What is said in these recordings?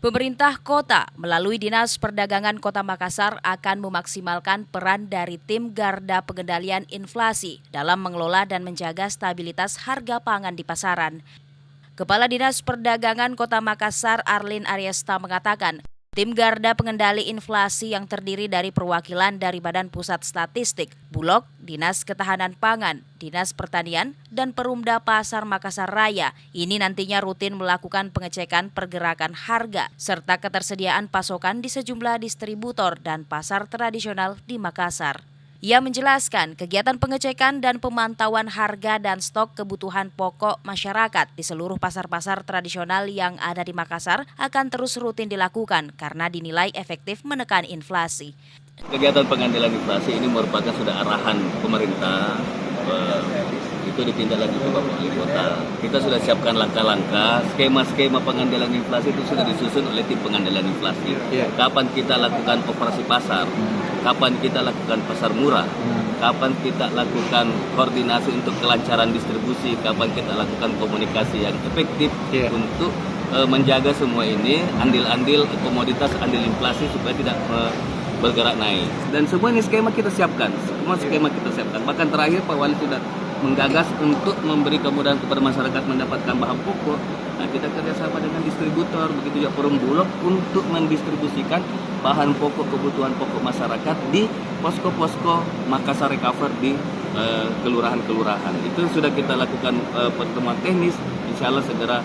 Pemerintah kota melalui Dinas Perdagangan Kota Makassar akan memaksimalkan peran dari tim Garda Pengendalian Inflasi dalam mengelola dan menjaga stabilitas harga pangan di pasaran. Kepala Dinas Perdagangan Kota Makassar Arlin Aryesta mengatakan, tim Garda Pengendali Inflasi yang terdiri dari perwakilan dari Badan Pusat Statistik, Bulog, Dinas Ketahanan Pangan, Dinas Pertanian, dan Perumda Pasar Makassar Raya ini nantinya rutin melakukan pengecekan pergerakan harga serta ketersediaan pasokan di sejumlah distributor dan pasar tradisional di Makassar. Ia menjelaskan kegiatan pengecekan dan pemantauan harga dan stok kebutuhan pokok masyarakat di seluruh pasar-pasar tradisional yang ada di Makassar akan terus rutin dilakukan karena dinilai efektif menekan inflasi. Kegiatan pengendalian inflasi ini merupakan sudah arahan pemerintah, itu ditindaklanjuti Bapak Wali Kota. Kita sudah siapkan langkah-langkah, skema-skema pengendalian inflasi itu sudah disusun oleh tim pengendalian inflasi. Kapan kita lakukan operasi pasar, kapan kita lakukan pasar murah, kapan kita lakukan koordinasi untuk kelancaran distribusi, kapan kita lakukan komunikasi yang efektif untuk menjaga semua ini, andil-andil komoditas, andil inflasi supaya tidak bergerak naik. Dan semua ini skema kita siapkan, Bahkan terakhir Pak Wali sudah menggagas untuk memberi kemudahan kepada masyarakat mendapatkan bahan pokok. Nah, kita kerjasama dengan distributor, begitu juga Forum Bulog untuk mendistribusikan bahan pokok, kebutuhan pokok masyarakat di posko-posko Makassar Recover di kelurahan-kelurahan. Itu sudah kita lakukan pertemuan teknis, insya Allah segera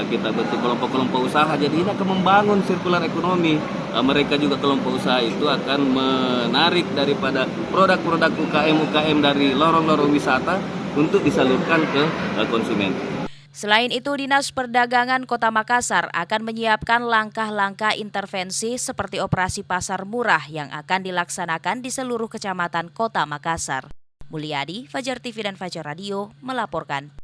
kita bentuk kelompok-kelompok usaha. Jadi ini akan membangun sirkular ekonomi. Mereka juga kelompok usaha itu akan menarik daripada produk-produk UKM dari lorong-lorong wisata untuk disalurkan ke konsumen. Selain itu, Dinas Perdagangan Kota Makassar akan menyiapkan langkah-langkah intervensi seperti operasi pasar murah yang akan dilaksanakan di seluruh kecamatan Kota Makassar. Mulyadi, Fajar TV dan Fajar Radio melaporkan.